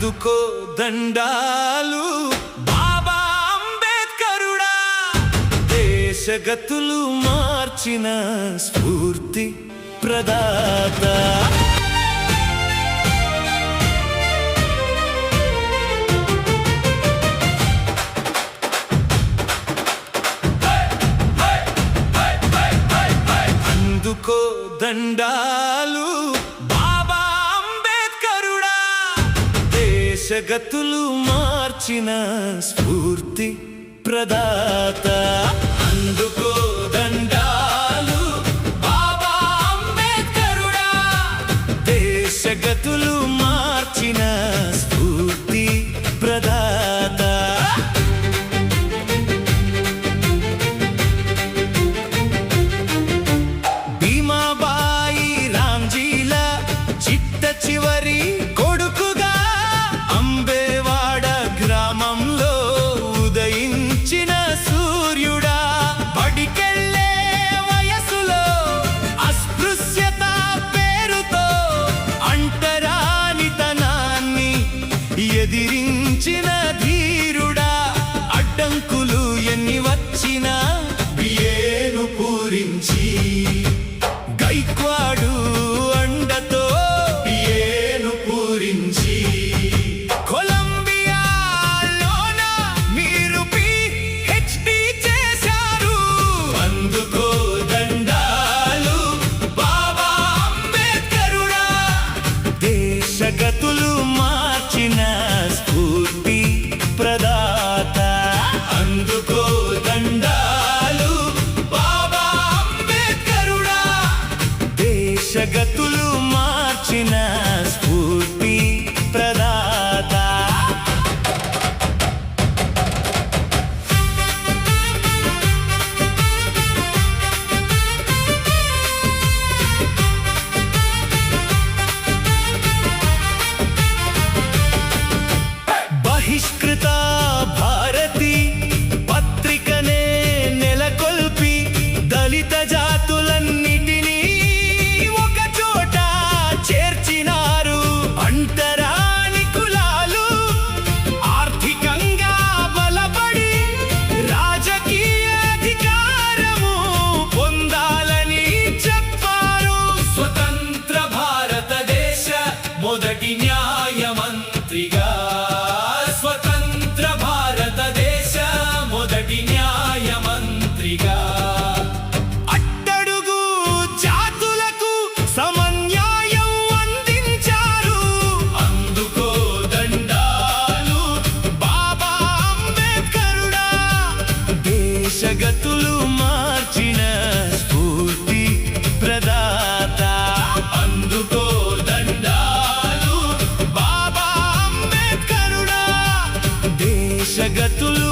అందుకో దండాలు బాబా అంబేద్కరుడా, దేశగతులు మార్చిన స్ఫూర్తి ప్రదాత. అందుకో దండాలు బాబా అంబేద్కరుడా, దేశగతులు మార్చిన స్ఫూర్తి ప్రదాత. అందుకో దండాలు బాబా అంబేద్కరుడా, దేశగతులు మార్చిన స్ఫూర్తి ప్రదాత. చివరి కొడుకుగా అంబేవాడ గ్రామంలో ఉదయించిన సూర్యుడా, బడికెళ్ళే వయసులో అస్పృశ్యత పేరుతో అంటరానితనాన్ని ఎదిరించిన ధీరుడా, అడ్డంకులు ఎన్ని వచ్చినా బియ్యేను పూరించి గైక్వాడు అండతో కొలంబియాలోన మీరు PhD చేశారు. అందుకో దండాలు బాబా అంబేద్కరుడా, దేశగతులు మార్చిన స్ఫూర్తి ప్రదాత. అందుకో దండాలు బాబా అంబేద్కరుడా, దేశగతులు మార్చిన స్ఫూర్తి ప్రదాత. బహిష్కృత భారతి పత్రికనే నెలకొల్పి దళిత జాతులన్నిటినీ ఒక చోట చేర్చినారు. అంటరాని కులాలు ఆర్థికంగా బలపడి రాజకీయ అధికారము పొందాలని చెప్పారు. స్వతంత్ర భారతదేశ మొదటి న్యాయమంత్రిగా, స్వతంత్ర భారతదేశ మొదటి న్యాయమంత్రిగా అట్టడుగు జాతులకు సమన్యాయం అందించారు. అందుకో దండాలు బాబా అంబేద్కరుడా, దేశగతులు మార్చిన స్ఫూర్తి ప్రదాత. అందుకో దండాలు బాబా అంబేద్కరుడా, దేశగతులు